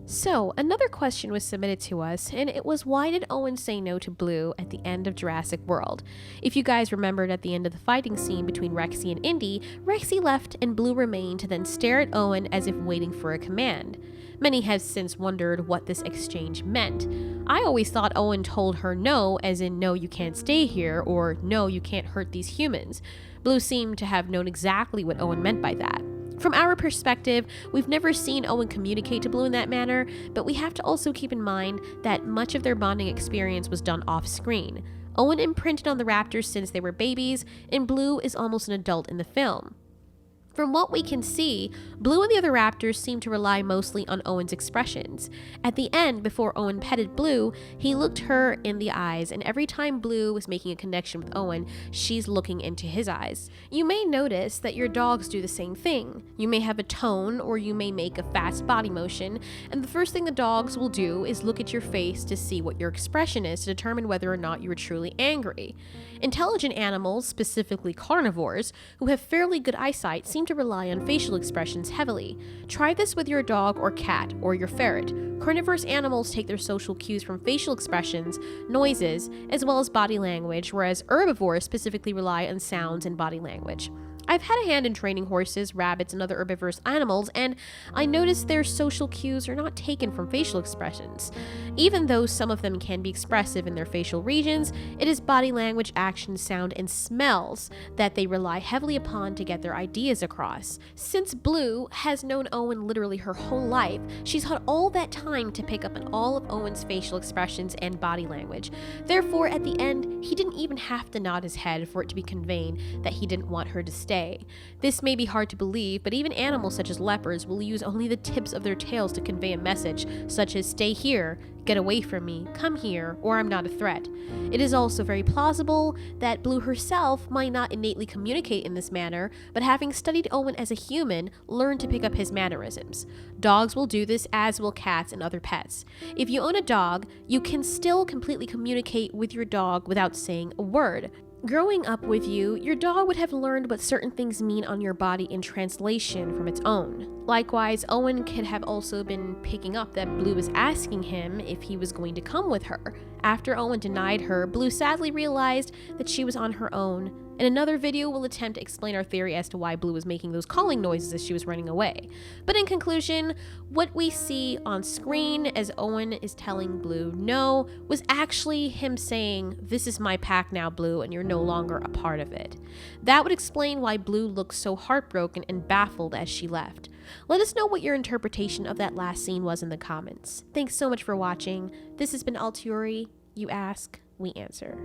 So, another question was submitted to us, and it was, why did Owen say no to Blue at the end of Jurassic World? If you guys remembered, at the end of the fighting scene between Rexy and Indy, Rexy left and Blue remained to then stare at Owen as if waiting for a command. Many have since wondered what this exchange meant. I always thought Owen told her no, as in no, you can't stay here, or no, you can't hurt these humans. Blue seemed to have known exactly what Owen meant by that. From our perspective, we've never seen Owen communicate to Blue in that manner, but we have to also keep in mind that much of their bonding experience was done off screen. Owen imprinted on the raptors since they were babies, and Blue is almost an adult in the film. From what we can see, Blue and the other raptors seem to rely mostly on Owen's expressions. At the end, before Owen petted Blue, he looked her in the eyes, and every time Blue was making a connection with Owen, she's looking into his eyes. You may notice that your dogs do the same thing. You may have a tone, or you may make a fast body motion, and the first thing the dogs will do is look at your face to see what your expression is to determine whether or not you are truly angry. Intelligent animals, specifically carnivores, who have fairly good eyesight, seem to rely on facial expressions heavily. Try this with your dog or cat or your ferret. Carnivorous animals take their social cues from facial expressions, noises, as well as body language, whereas herbivores specifically rely on sounds and body language. I've had a hand in training horses, rabbits, and other herbivorous animals, and I noticed their social cues are not taken from facial expressions. Even though some of them can be expressive in their facial regions, it is body language, action, sound, and smells that they rely heavily upon to get their ideas across. Since Blue has known Owen literally her whole life, she's had all that time to pick up on all of Owen's facial expressions and body language. Therefore, at the end, he didn't even have to nod his head for it to be conveyed that he didn't want her to stay. This may be hard to believe, but even animals such as leopards will use only the tips of their tails to convey a message, such as "stay here," "get away from me," "come here," or "I'm not a threat." It is also very plausible that Blue herself might not innately communicate in this manner, but having studied Owen as a human, learned to pick up his mannerisms. Dogs will do this, as will cats and other pets. If you own a dog, you can still completely communicate with your dog without saying a word. Growing up with you, your dog would have learned what certain things mean on your body in translation from its own. Likewise, Owen could have also been picking up that Blue was asking him if he was going to come with her. After Owen denied her, Blue sadly realized that she was on her own. In another video, we'll attempt to explain our theory as to why Blue was making those calling noises as she was running away. But in conclusion, what we see on screen as Owen is telling Blue no was actually him saying, "This is my pack now, Blue, and you're no longer a part of it." That would explain why Blue looked so heartbroken and baffled as she left. Let us know what your interpretation of that last scene was in the comments. Thanks so much for watching. This has been Altiori. You ask, we answer.